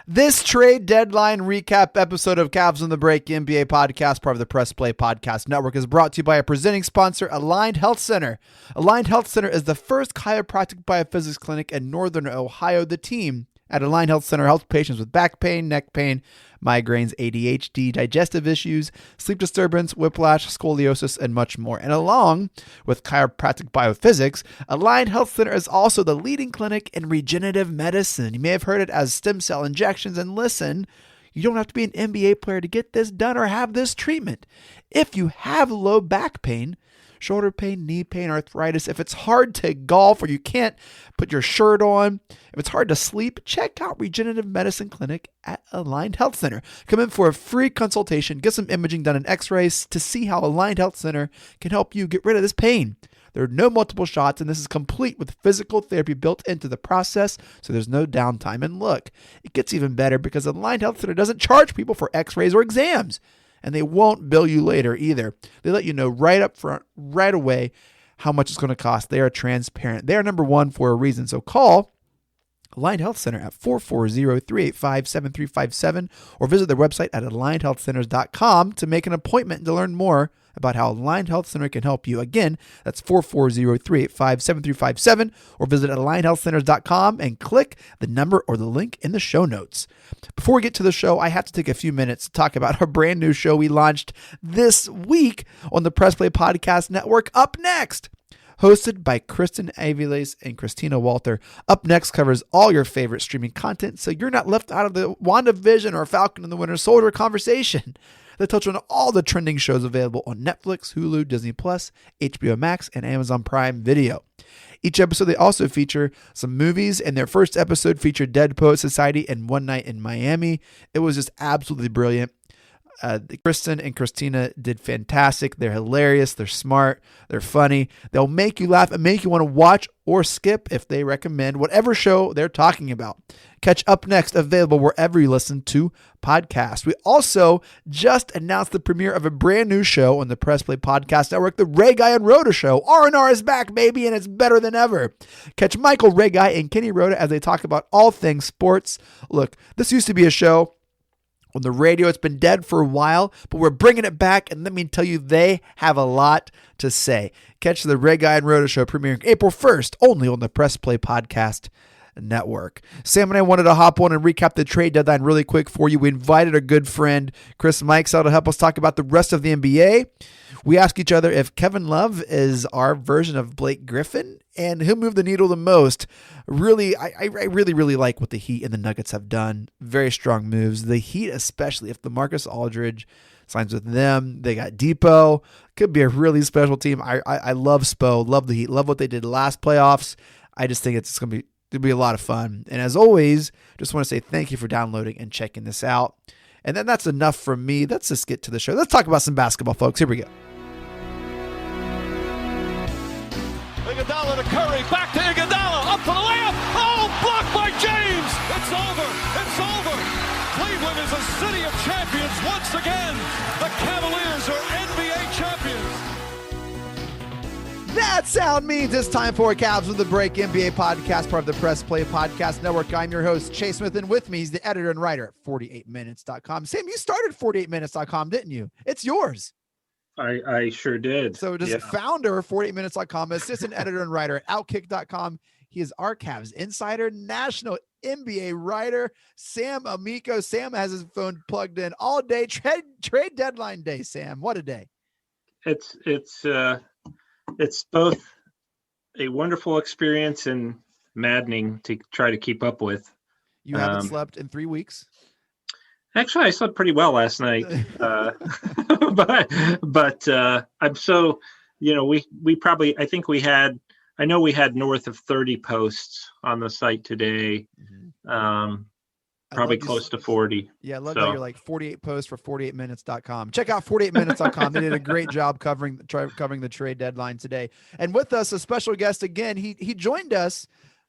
This trade deadline recap episode of Cavs on the Break NBA podcast, part of the Press Play Podcast Network, is brought to you by a presenting sponsor, Aligned Health Center. Aligned Health Center is the first chiropractic biophysics clinic in Northern Ohio. The team at Aligned Health Center helps patients with back pain, neck pain, migraines, ADHD, digestive issues, sleep disturbance, whiplash, scoliosis, and much more. And along with chiropractic biophysics, Aligned Health Center is also the leading clinic in regenerative medicine. You may have heard it as stem cell injections. And listen, you don't have to be an NBA player to get this done or have this treatment. If you have low back pain, shoulder pain, knee pain, arthritis, if it's hard to golf or you can't put your shirt on, if it's hard to sleep, check out Regenerative Medicine Clinic at Aligned Health Center. Come in for a free consultation, get some imaging done and x-rays to see how Aligned Health Center can help you get rid of this pain. There are no multiple shots, and this is complete with physical therapy built into the process, so there's no downtime. And look, it gets even better because Aligned Health Center doesn't charge people for x-rays or exams. And they won't bill you later either. They let you know right up front, right away, how much it's going to cost. They are transparent. They are number one for a reason. So call Aligned Health Center at 440-385-7357 or visit their website at alignedhealthcenters.com to make an appointment and to learn more about how Aligned Health Center can help you. Again, that's 440-385-7357 or visit alignedhealthcenters.com and click the number or the link in the show notes. Before we get to the show, I have to take a few minutes to talk about our brand new show we launched this week on the Press Play Podcast Network, Up Next. Hosted by Kristen Aviles and Christina Walter, Up Next covers all your favorite streaming content, so you're not left out of the WandaVision or Falcon and the Winter Soldier conversation. They touch on all the trending shows available on Netflix, Hulu, Disney+, HBO Max, and Amazon Prime Video. Each episode, they also feature some movies, and their first episode featured Dead Poet Society and One Night in Miami. It was just absolutely brilliant. Kristen and Christina did fantastic. They're hilarious. They're smart. They're funny. They'll make you laugh and make you want to watch or skip if they recommend whatever show they're talking about. Catch Up Next, available wherever you listen to podcasts. We also just announced the premiere of a brand new show on the Press Play Podcast Network, The Ray Guy and Rhoda Show. R&R is back, baby, and it's better than ever. Catch Michael, Ray Guy, and Kenny Rhoda as they talk about all things sports. Look, this used to be a show on the radio. It's been dead for a while, but we're bringing it back, and let me tell you, they have a lot to say. Catch the Ray Guy and Rhoda Show premiering April 1st, only on the Press Play Podcast Network. Sam and I wanted to hop on and recap the trade deadline really quick for you. We invited our good friend Chris Mikesell to help us talk about the rest of the NBA. We asked each other if Kevin Love is our version of Blake Griffin and who moved the needle the most. Really, I really like what the Heat and the Nuggets have done. Very strong moves. The Heat, especially if LaMarcus Aldridge signs with them. They got Depot. Could be a really special team. I love Spo. Love the Heat. Love what they did last playoffs. I just think it's going to be a lot of fun. And as always, just want to say thank you for downloading and checking this out. And then that's enough from me. Let's just get to the show. Let's talk about some basketball, folks. Here we go. Iguodala to Curry, back to Iguodala, up for the layup. Oh, blocked by James. It's over. It's over. Cleveland is a city of champions once again. The Cavaliers are NBA champions. That sound means it's time for Cavs on the Break NBA podcast, part of the Press Play Podcast Network. I'm your host, Chase Smith, and with me, he's the editor and writer at 48minutes.com. Sam, you started 48minutes.com, didn't you? It's yours. I sure did. So just founder of 48minutes.com, assistant editor and writer at Outkick.com. He is our Cavs insider, national NBA writer, Sam Amico. Sam has his phone plugged in all day. Trade deadline day, Sam. What a day. It's both a wonderful experience and maddening to try to keep up with. You haven't slept in 3 weeks? Actually, I slept pretty well last night, but I'm so, we probably, I know we had north of 30 posts on the site today, probably close to 40. Yeah, I love how you're like 48 posts for 48minutes.com. Check out 48minutes.com. They did a great job covering the trade deadline today. And with us, a special guest again. He joined us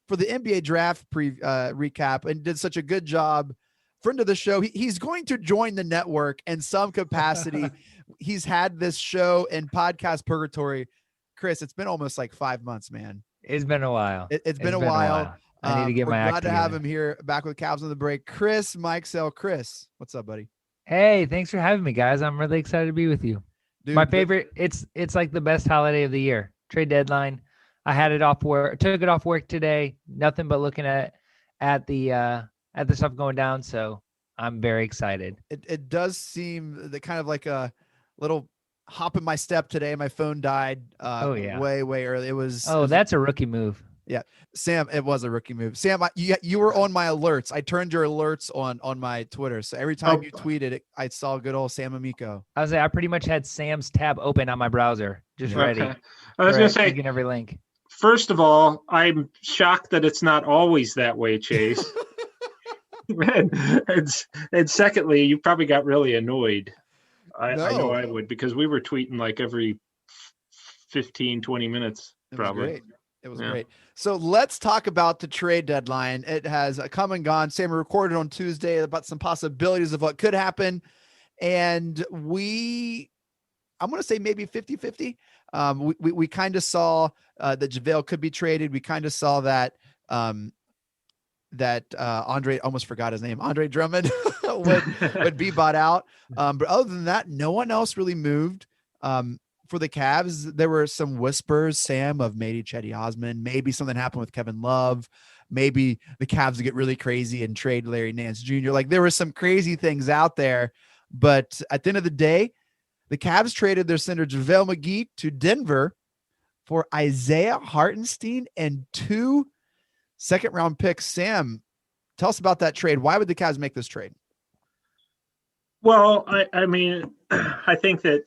for the NBA draft recap and did such a good job. Friend of the show. He's going to join the network in some capacity. He's had this show in podcast purgatory. Chris, it's been almost like 5 months, man. It's been a while. It's been a while. I need to get We're my act glad to have together. him here back with Cavs on the break. Chris Mikesell. Chris, what's up, buddy? Hey, thanks for having me, guys. I'm really excited to be with you. My Dude, favorite. It's like the best holiday of the year. Trade deadline. I had it off work. Took it off work today. Nothing but looking at the stuff going down. So I'm very excited. it does seem the kind of like a little hop in my step today. My phone died Oh, yeah. way early. It was That's a rookie move. Sam. It was a rookie move. Sam, you were on my alerts. I turned your alerts on my Twitter, so every time you tweeted it, I saw good old Sam Amico. I pretty much had Sam's tab open on my browser, just ready. Okay. I was going to say, clicking every link. first of all, I'm shocked that it's not always that way, Chase. and secondly, you probably got really annoyed. I know I would, because we were tweeting like every 15, 20 minutes, probably. It was great. So let's talk about the trade deadline. It has come and gone. Sam, we recorded on Tuesday about some possibilities of what could happen. And I'm going to say maybe 50-50. We kind of saw that JaVale could be traded. We kind of saw that Andre, almost forgot his name, Andre Drummond would be bought out. But other than that, no one else really moved. For the Cavs, there were some whispers, Sam, of maybe Chetty Osman, maybe something happened with Kevin Love, maybe the Cavs get really crazy and trade Larry Nance Jr. Like, there were some crazy things out there, but at the end of the day, the Cavs traded their center JaVale McGee to Denver for Isaiah Hartenstein and 2 second-round picks. Sam, tell us about that trade. Why would the Cavs make this trade? Well, I mean, I think that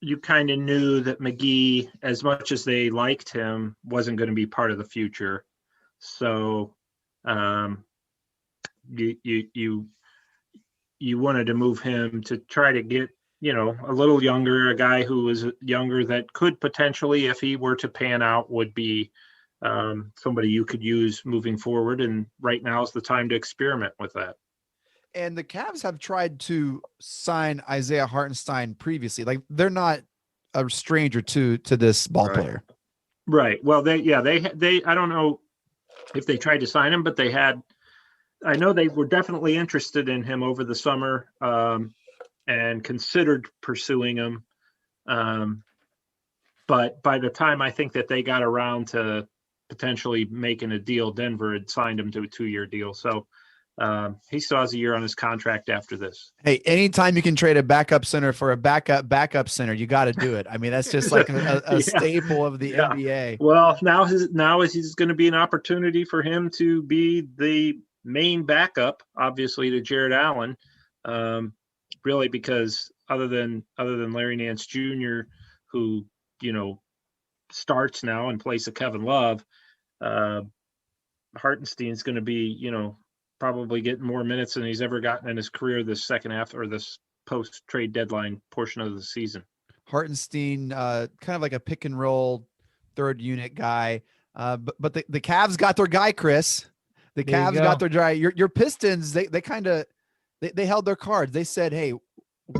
you kind of knew that McGee, as much as they liked him, wasn't going to be part of the future. So you wanted to move him to try to get, a little younger, a guy who was younger that could potentially, if he were to pan out, would be somebody you could use moving forward. And right now is the time to experiment with that. And the Cavs have tried to sign Isaiah Hartenstein previously. Like, they're not a stranger to this ball player. Right. Well, they I don't know if they tried to sign him, but I know they were definitely interested in him over the summer and considered pursuing him. But by the time I think that they got around to potentially making a deal, Denver had signed him to a 2-year deal. So he still has a year on his contract after this. Hey, anytime you can trade a backup center for a backup center, you got to do it. I mean, that's just like a staple of the NBA. Well, now is going to be an opportunity for him to be the main backup, obviously, to Jared Allen. Really, because other than Larry Nance Jr., who starts now in place of Kevin Love, Hartenstein's going to be probably getting more minutes than he's ever gotten in his career this second half or this post-trade deadline portion of the season. Hartenstein, kind of like a pick and roll third unit guy. But the Cavs got their guy, Chris. The Cavs got their guy. Your Pistons, they held their cards. They said, hey,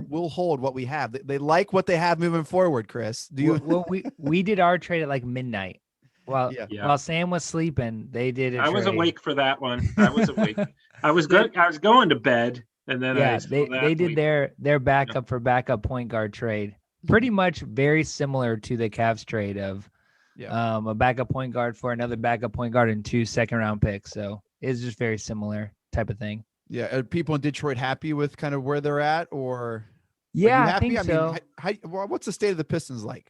we'll hold what we have. They like what they have moving forward, Chris. Well, we did our trade at like midnight. While Sam was sleeping, they did it. I was awake for that one. I was awake. I was good. I was going to bed, and then they did their backup for backup point guard trade. Pretty much very similar to the Cavs trade of a backup point guard for another backup point guard and 2 second-round picks. So it's just very similar type of thing. Yeah, are people in Detroit happy with kind of where they're at, or yeah, I think so. What's the state of the Pistons like?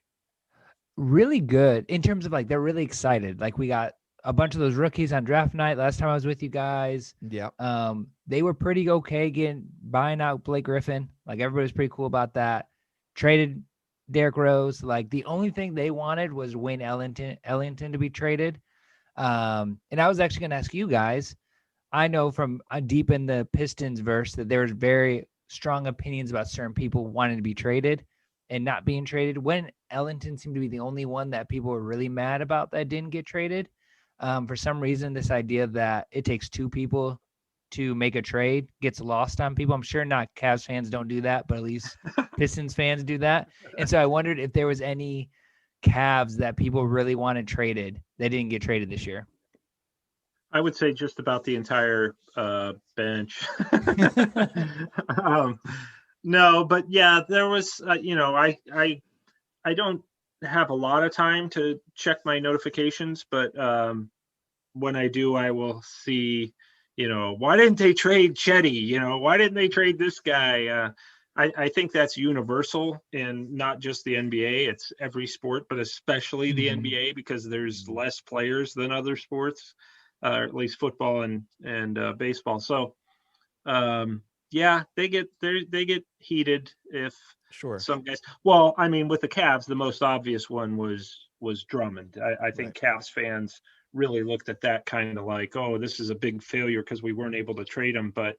Really good in terms of they're really excited. Like, we got a bunch of those rookies on draft night last time I was with you guys. Yeah. They were pretty okay buying out Blake Griffin. Like, everybody was pretty cool about that. Traded Derrick Rose. Like, the only thing they wanted was Wayne Ellington to be traded. And I was actually going to ask you guys, I know from deep in the Pistons verse that there's very strong opinions about certain people wanting to be traded and not being traded, when Ellington seemed to be the only one that people were really mad about that didn't get traded. For some reason, this idea that it takes 2 people to make a trade gets lost on people. I'm sure not Cavs fans don't do that, but at least Pistons fans do that. And so I wondered if there was any Cavs that people really wanted traded that didn't get traded this year. I would say just about the entire bench. No, but yeah, there was, I don't have a lot of time to check my notifications, but when I do, I will see, why didn't they trade Chetty? Why didn't they trade this guy? I think that's universal in not just the NBA. It's every sport, but especially the NBA, because there's less players than other sports, or at least football and baseball. So, yeah, they get heated if Sure. some guys. Well, I mean, with the Cavs, the most obvious one was Drummond. I think Cavs fans really looked at that kind of like, oh, this is a big failure because we weren't able to trade him. But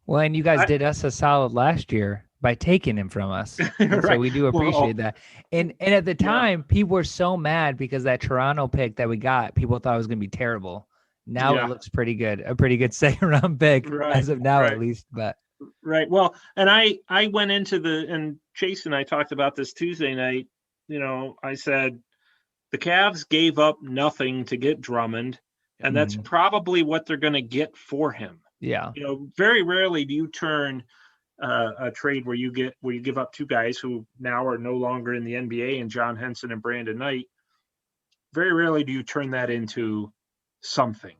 Well, and you guys did us a solid last year by taking him from us. And so Right. we do appreciate that. And at the time, people were so mad because that Toronto pick that we got, people thought it was going to be terrible. Now Yeah. it looks pretty good, a pretty good second round pick as of now, at least. But right. Well, and I went into and Chase and I talked about this Tuesday night. I said the Cavs gave up nothing to get Drummond, and that's probably what they're going to get for him. Yeah. Very rarely do you turn a trade where you give up two guys who now are no longer in the NBA, and John Henson and Brandon Knight. Very rarely do you turn that into something.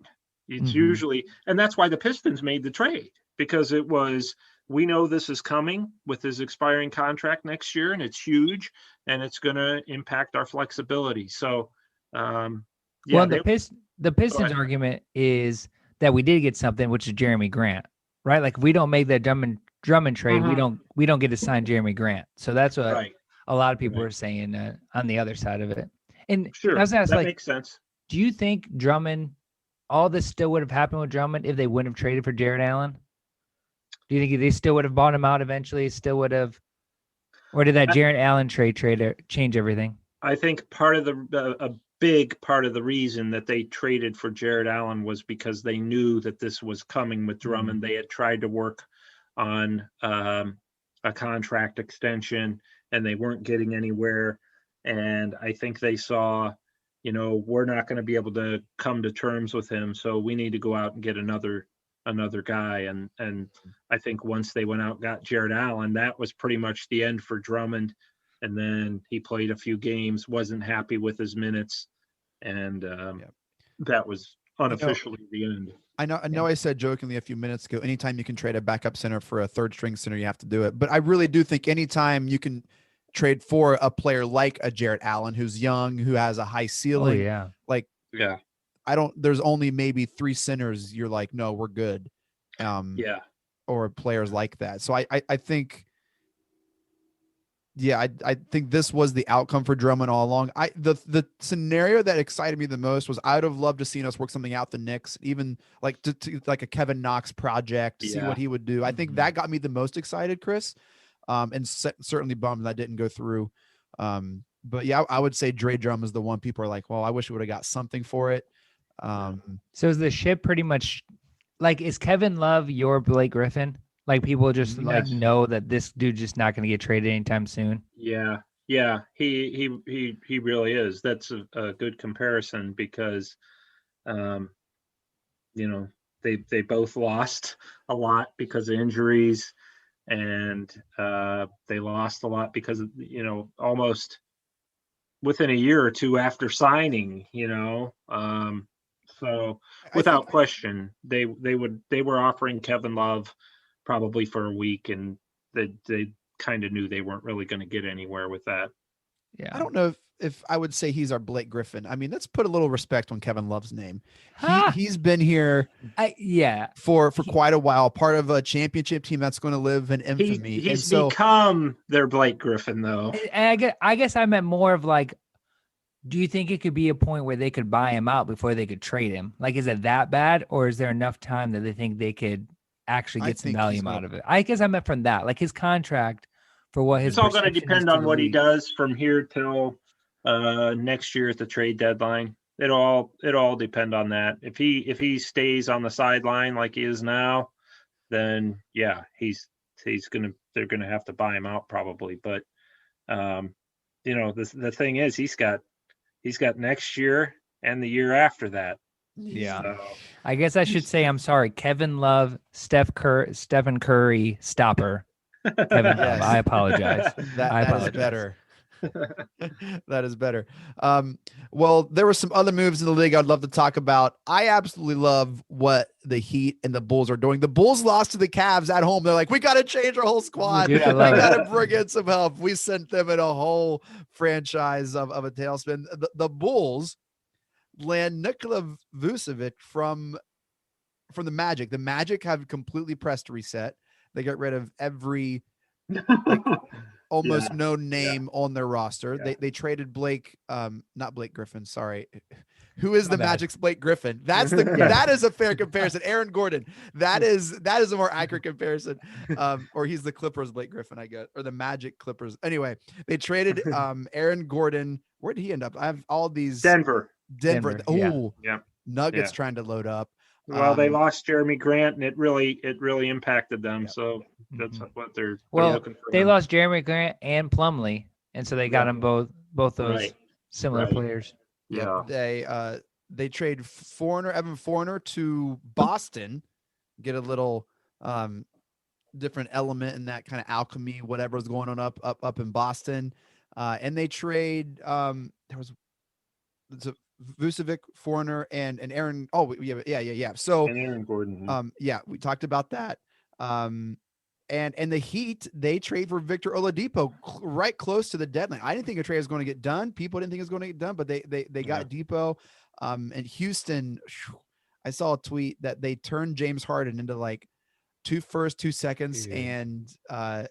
It's usually, and that's why the Pistons made the trade, because it was, we know this is coming with his expiring contract next year, and it's huge, and it's going to impact our flexibility. So, the Pistons argument is that we did get something, which is Jeremy Grant, right? Like if we don't make that Drummond trade, we don't get to sign Jeremy Grant. So that's what a lot of people are saying on the other side of it. And sure, I was asked, that makes sense. Do you think Drummond, all this still would have happened with Drummond if they wouldn't have traded for Jared Allen? Do you think they still would have bought him out eventually? Still would have, or did that Jared Allen trade change everything? I think a big part of the reason that they traded for Jared Allen was because they knew that this was coming with Drummond. They had tried to work on a contract extension, and they weren't getting anywhere. And I think they saw, we're not going to be able to come to terms with him, so we need to go out and get another guy. And I think once they went out and got Jared Allen, that was pretty much the end for Drummond. And then he played a few games, wasn't happy with his minutes, and that was unofficially the end. I know I said jokingly a few minutes ago, anytime you can trade a backup center for a third string center, you have to do it. But I really do think anytime you can trade for a player like a Jared Allen, who's young, who has a high ceiling, there's only maybe 3 centers you're like, no, we're good. Or players like that. So I think, I think this was the outcome for Drummond all along. The scenario that excited me the most was I'd have loved to seen us work something out the Knicks, even like to like a Kevin Knox project, to see what he would do. I think that got me the most excited, Chris, and certainly bummed that didn't go through. But yeah, I would say Dre Drummond is the one people are like, well, I wish we would have got something for it. So is the ship pretty much like, is Kevin Love your Blake Griffin? Like people just like know that this dude's just not going to get traded anytime soon. Yeah, he really is. That's a good comparison because, they both lost a lot because of injuries, and they lost a lot because of, almost within a year or two after signing. So without question, they were offering Kevin Love probably for a week, and they kind of knew they weren't really going to get anywhere with that. Yeah, I don't know if I would say he's our Blake Griffin. I mean, let's put a little respect on Kevin Love's name. He's been here for quite a while, part of a championship team that's going to live in infamy. He's become their Blake Griffin, though. And I guess I meant more of like, do you think it could be a point where they could buy him out before they could trade him? Like, is it that bad, or is there enough time that they think they could actually get some value out of it? I guess I meant from that, like his contract for what his. It's all going to depend on what he does from here till next year at the trade deadline. It all depend on that. If he stays on the sideline like he is now, then yeah, they're gonna have to buy him out probably. But the thing is, he's got next year and the year after that. Yeah. So, I guess I should say I'm sorry. Kevin Love, Stephen Curry, stopper. Kevin Love. Yes. I apologize. I That is apologize. better. That is better. Well, there were some other moves in the league I'd love to talk about. I absolutely love what the Heat and the Bulls are doing. The Bulls lost to the Cavs at home. They're like, we got to change our whole squad. Dude, I We love got it. to bring in some help. We sent them in a whole franchise of a tailspin. The Bulls land Nikola Vucevic from the Magic. The Magic have completely pressed reset. They got rid of every almost no name on their roster. Yeah. They traded not Blake Griffin, sorry. Who is My the bad. Magic's Blake Griffin? That's that is a fair comparison. Aaron Gordon. That is a more accurate comparison. Or he's the Clippers Blake Griffin, I guess, or the Magic Clippers. Anyway, they traded Aaron Gordon. Where did he end up? I have all these Denver. Denver. Yeah. Oh, Yeah. Nuggets Yeah. trying to load up. Well, they lost Jeremy Grant, and it really impacted them. Yep. So that's Mhm. what they're Well, looking for. they them. lost Jeremy Grant and Plumlee, and so they got them both those Right. similar Right. players. Yeah. They trade Evan Foreigner to Boston, get a little different element in that kind of alchemy, whatever's going on up in Boston. And they trade there was a Vucevic, Foreigner, and Aaron. Oh, yeah. So And Aaron Gordon. we talked about that. And the Heat, they trade for Victor Oladipo right close to the deadline. I didn't think a trade was going to get done. People didn't think it was going to get done, but they got Depot. And Houston, I saw a tweet that they turned James Harden into like 2 firsts, 2 seconds, and I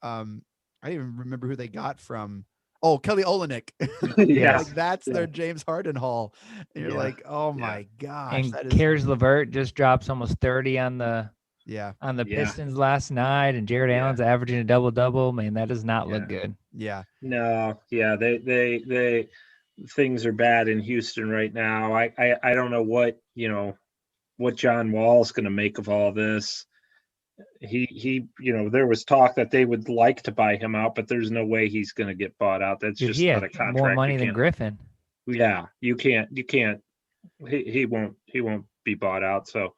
didn't even remember who they got from. Oh, Kelly Olynyk. Yeah. Like that's their James Harden haul. And you're Yeah. like, oh my gosh. And that is Caris LeVert just drops almost 30 on the yeah. Pistons last night, and Jared Allen's averaging a double-double. Man, that does not look good. Yeah. No. Yeah. They things are bad in Houston right now. I don't know what John Wall's going to make of all this. He there was talk that they would like to buy him out, but there's no way he's going to get bought out. That's Dude, just he not had a contract. more money than Griffin. Yeah, you can't. He won't be bought out. So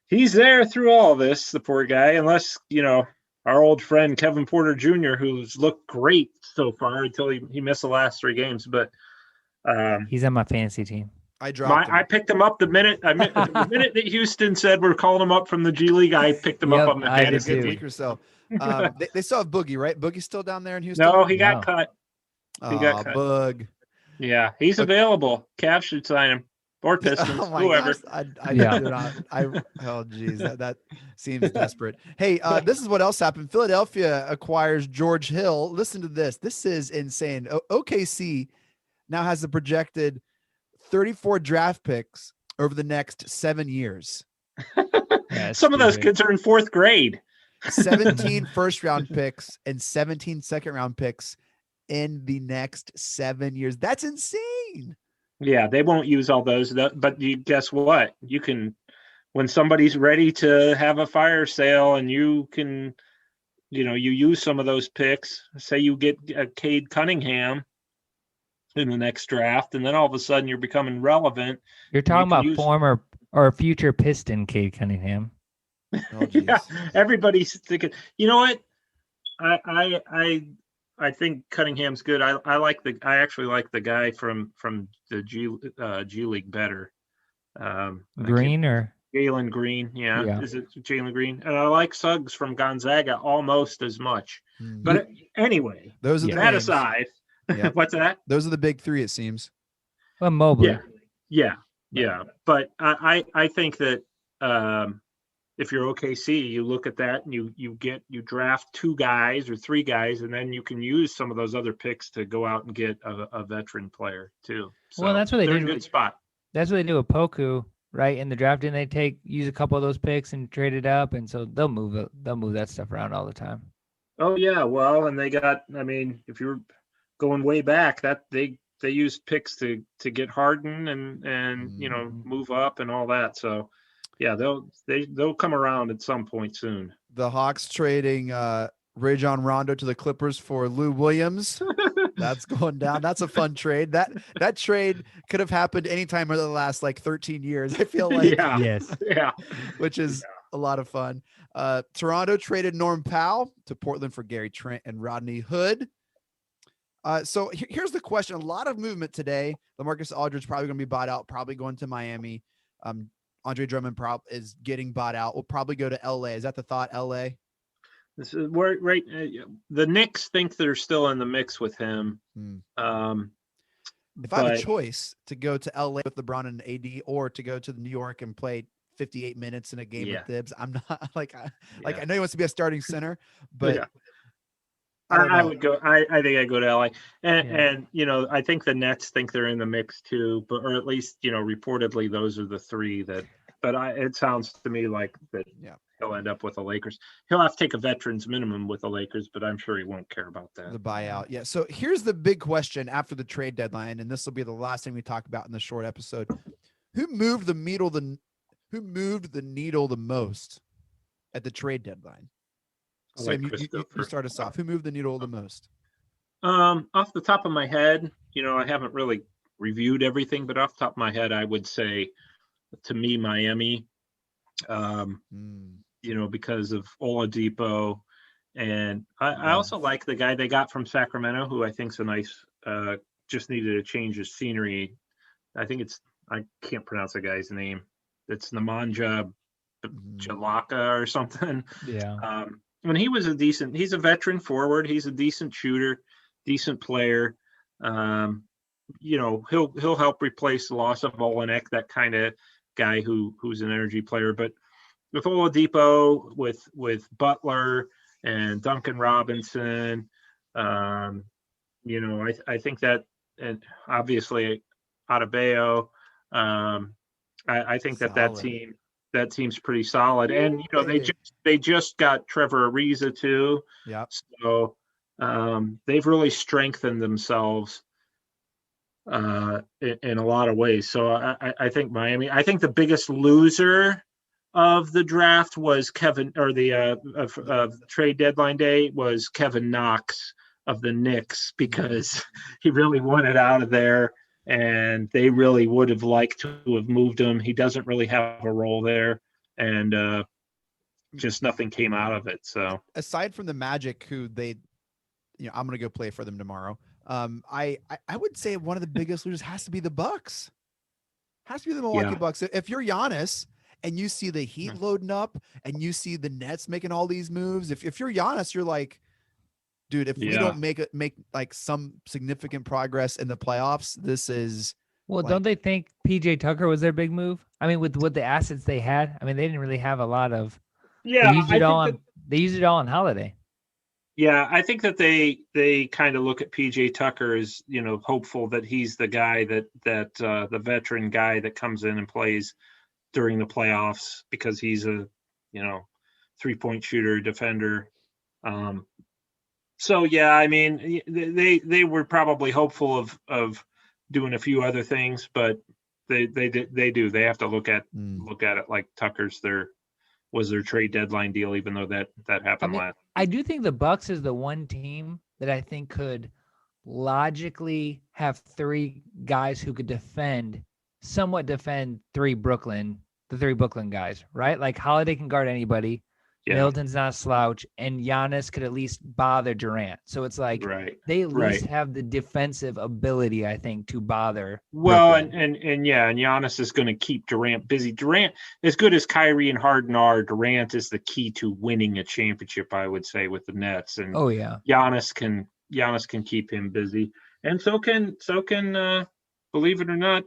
he's there through all this, the poor guy, unless our old friend Kevin Porter Jr., who's looked great so far until he missed the last 3 games. But He's on my fantasy team. I dropped him. I picked him up the minute that Houston said we're calling him up from the G League. I picked him up on the I did fantasy a good too. week or so. They still have Boogie, right? Boogie's still down there in Houston. No, he got No. cut. He got cut. Boog. Yeah, he's available. Cavs should sign him, or Pistons, Oh my whoever. gosh. I Yeah. do not. Oh geez, that seems desperate. Hey, this is what else happened. Philadelphia acquires George Hill. Listen to this. This is insane. OKC now has a projected 34 draft picks over the next 7 years. Yeah, Some of those stupid. kids are in 4th grade. 17 first-round picks and 17 second-round picks in the next 7 years. That's insane. Yeah, they won't use all those. But guess what? You can, when somebody's ready to have a fire sale, and you can, you use some of those picks. Say you get Cade Cunningham in the next draft, and then all of a sudden you're becoming relevant. You're talking can about use- former or future Piston Cade Cunningham. Oh, geez. Yeah, everybody's thinking. You know what? I think Cunningham's good. I actually like the guy from the G League better. Green or Jalen Green, Yeah. Is it Jalen Green? And I like Suggs from Gonzaga almost as much. Hmm. But anyway, Those are the that names. aside, Yeah. what's that? Those are the big 3, it seems. well, Mobley. Yeah. But I think that if you're OKC, you look at that and you draft 2 guys or 3 guys, and then you can use some of those other picks to go out and get a veteran player too. So Well, that's what they they're did in a good with- spot. That's what they do with Poku, right? In the draft, and they use a couple of those picks and trade it up, and so they'll move that stuff around all the time. Oh yeah, well, and they got. I mean, if you're going way back, that they used picks to get Harden and move up and all that. So yeah, they'll come around at some point soon. The Hawks trading Rajon Rondo to the Clippers for Lou Williams. That's going down. That's a fun trade. That trade could have happened anytime over the last like 13 years. I feel like, Yeah. Yes. Yeah. which is a lot of fun. Toronto traded Norm Powell to Portland for Gary Trent and Rodney Hood. So here's the question. A lot of movement today. LaMarcus Aldridge probably going to be bought out, probably going to Miami. Andre Drummond is getting bought out. We'll probably go to LA. Is that the thought, LA? This is where the Knicks think they're still in the mix with him. If But I have a choice to go to LA with LeBron and AD or to go to New York and play 58 minutes in a game with Thibs, I'm not like I know he wants to be a starting center, but I would go. I think I go to LA, and I think the Nets think they're in the mix too, but or at least reportedly those are the three that. But it sounds to me like that. Yeah. He'll end up with the Lakers. He'll have to take a veterans minimum with the Lakers, but I'm sure he won't care about that. The buyout. Yeah. So here's the big question after the trade deadline, and this will be the last thing we talk about in the short episode. Who moved the needle the most at the trade deadline? So you start us off. Who moved the needle the most? Off the top of my head, I haven't really reviewed everything, but off the top of my head, I would say to me, Miami. Because of Oladipo, and I also like the guy they got from Sacramento, who I think's a nice. Just needed to change his scenery. I can't pronounce the guy's name. It's Nemanja Bjelica or something. Yeah. And he's a veteran forward. He's a decent shooter, decent player. He'll help replace the loss of Olenek, that kind of guy who's an energy player, but. With Oladipo, with Butler and Duncan Robinson, I think that, and obviously Adebayo, I think that team's pretty solid. And they just got Trevor Ariza too. Yeah. So they've really strengthened themselves in a lot of ways. So I think Miami. I think the biggest loser of the draft was of trade deadline day was Kevin Knox of the Knicks, because he really wanted out of there and they really would have liked to have moved him. He doesn't really have a role there, and just nothing came out of it. So aside from the Magic, who I'm going to go play for them tomorrow. I would say one of the biggest losers has to be the Bucks. Has to be the Milwaukee Bucks. If you're Giannis, and you see the Heat loading up and you see the Nets making all these moves, if you're Giannis, you're like, dude, if we don't make like some significant progress in the playoffs, this is. Well, don't they think PJ Tucker was their big move? I mean, with the assets they had, I mean, they didn't really have a lot of. Yeah, they used it all on Holiday. Yeah, I think that they kind of look at PJ Tucker as hopeful that he's the guy that the veteran guy that comes in and plays during the playoffs, because he's a 3-point shooter, defender. So yeah, I mean they were probably hopeful of doing a few other things, but they have to look at it like Tucker's was their trade deadline deal, even though that happened last. I do think the Bucks is the one team that I think could logically have three guys who could somewhat defend the three Brooklyn guys, right? Like Holiday can guard anybody. Yeah. Middleton's not a slouch, and Giannis could at least bother Durant. So it's like they at least have the defensive ability, I think, to bother. Well, and Giannis is going to keep Durant busy. Durant, as good as Kyrie and Harden are, Durant is the key to winning a championship, I would say, with the Nets. And Giannis can keep him busy, and so can believe it or not,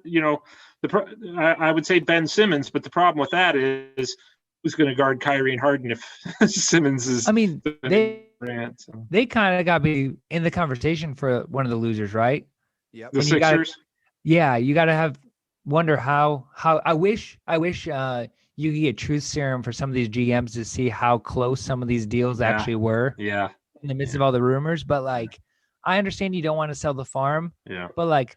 I would say Ben Simmons, but the problem with that is who's going to guard Kyrie and Harden if Simmons is. I mean, they kind of got to be in the conversation for one of the losers, right? Yeah, the Sixers. You got to wonder how I wish you could get truth serum for some of these GMs to see how close some of these deals actually were. Yeah. In the midst of all the rumors, but like, I understand you don't want to sell the farm. Yeah. But like,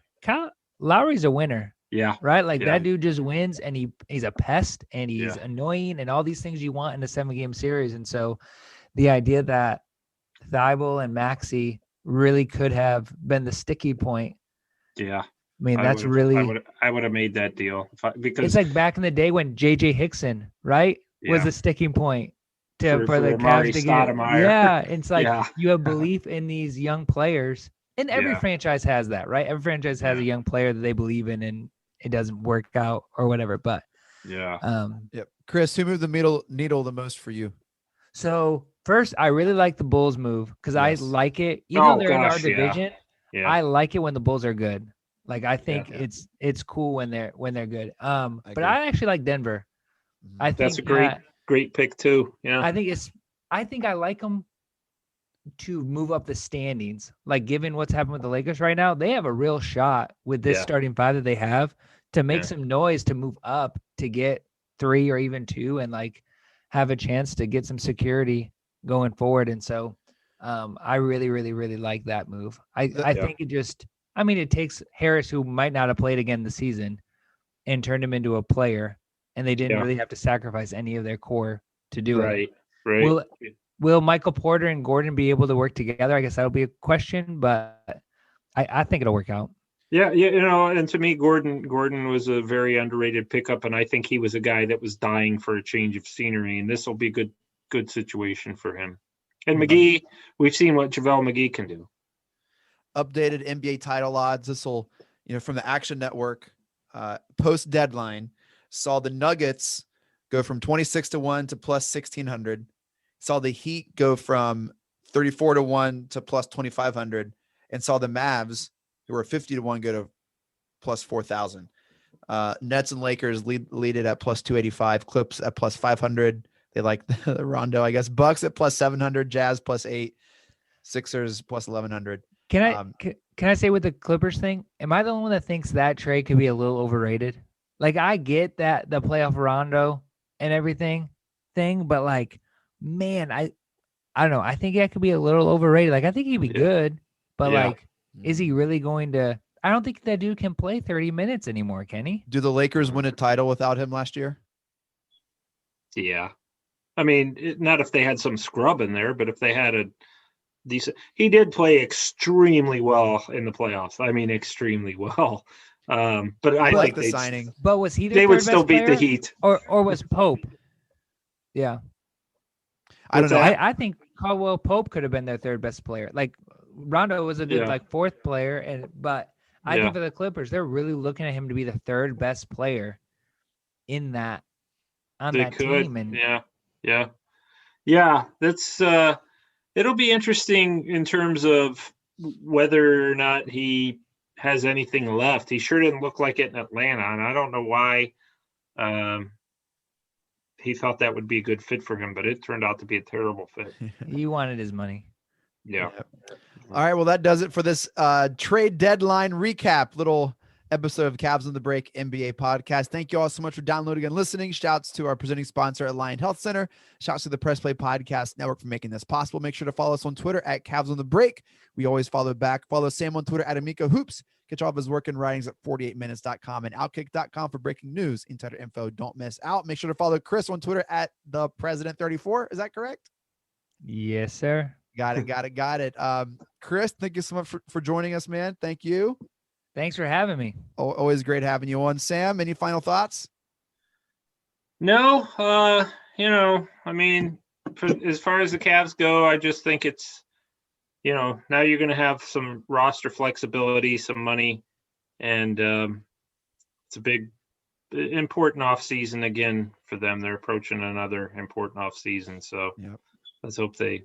Lowry's a winner. Yeah. Right? Like that dude just wins, and he's a pest, and he's annoying, and all these things you want in a 7-game series. And so the idea that Thibault and Maxey really could have been the sticky point. Yeah. I mean, I that's would've- really I would have made that deal because it's like back in the day when J.J. Hickson, right, was Yeah. the sticking point For the Amari Cavs to get it. Stoudemire. Yeah, it's like Yeah. you have belief in these young players, and every Yeah. franchise has that, right? Every franchise has a young player that they believe in, and it doesn't work out or whatever. But Yeah. Yep. Chris, who moved the needle the most for you? So first, I really like the Bulls move because I Yes. like it. Even though they're in our gosh, yeah. division, Yeah. I like it when the Bulls are good. Like I think Yeah. it's cool when they're good. But agree. I actually like Denver. I think That's a great pick too. Yeah. I think I like them to move up the standings. Like given what's happened with the Lakers right now, they have a real shot with this Yeah. starting five that they have to make Yeah. some noise to move up to get 3 or even 2 and like have a chance to get some security going forward. And so I really, really, really like that move. I think it takes Harris, who might not have played again this season, and turned him into a player, and they didn't really have to sacrifice any of their core to do it. Right. Will Michael Porter and Gordon be able to work together? I guess that'll be a question, but I think it'll work out. Yeah, and to me, Gordon was a very underrated pickup, and I think he was a guy that was dying for a change of scenery, and this will be a good situation for him. And McGee, we've seen what JaVale McGee can do. Updated NBA title odds. This will, from the Action Network, post deadline, saw the Nuggets go from 26-1 to plus 1,600. Saw the Heat go from 34-1 to plus 2,500, and saw the Mavs, who were 50-1, go to plus 4,000. Nets and Lakers lead it at plus 285. Clips at plus 500. They like the Rondo, I guess. Bucks at plus 700. Jazz plus 8. Sixers plus 1,100. Can I say with the Clippers thing? Am I the only one that thinks that trade could be a little overrated? Like I get that the playoff Rondo and everything thing, but like, man, I don't know. I think that could be a little overrated. Like I think he'd be good, but like, is he really going to? I don't think that dude can play 30 minutes anymore, can he? Do the Lakers win a title without him last year? Yeah. I mean, not if they had some scrub in there, but if they had a decent, he did play extremely well in the playoffs. I mean, extremely well. But I like the signing. But was he? They would still beat the Heat, or was Pope? Yeah, I don't know. I think Caldwell Pope could have been their third best player. Like Rondo was a good like fourth player, but I think for the Clippers, they're really looking at him to be the third best player in that team. And that's it'll be interesting in terms of whether or not he has anything left. He sure didn't look like it in Atlanta, and I don't know why he thought that would be a good fit for him, but it turned out to be a terrible fit. He wanted his money. Yeah. All right. Well, that does it for this trade deadline recap. Little episode of Cavs on the Break NBA podcast. Thank you all so much for downloading and listening. Shouts to our presenting sponsor, Alliant Health Center. Shouts to the Press Play Podcast Network for making this possible. Make sure to follow us on Twitter at Cavs on the Break. We always follow back. Follow Sam on Twitter at Amico Hoops. Catch all of his work and writings at 48minutes.com and outkick.com for breaking news, insider info. Don't miss out. Make sure to follow Chris on Twitter at the President34. Is that correct? Yes, sir. Got it. Chris, thank you so much for joining us, man. Thank you. Thanks for having me. Always great having you on. Sam, any final thoughts? No, I mean, as far as the Cavs go, I just think it's, now you're going to have some roster flexibility, some money, and it's a big, important offseason again for them. They're approaching another important offseason, so let's hope they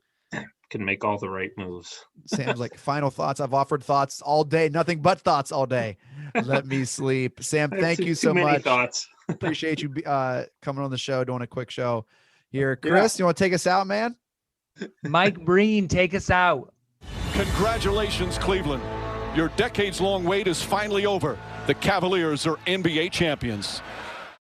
can make all the right moves. Sam's like, final thoughts. I've offered thoughts all day, nothing but thoughts all day. Let me sleep. Sam, thank you so much. Thoughts. Appreciate you coming on the show, doing a quick show here. Chris, you want to take us out, man? Mike Breen, take us out. Congratulations, Cleveland. Your decades-long wait is finally over. The Cavaliers are NBA champions.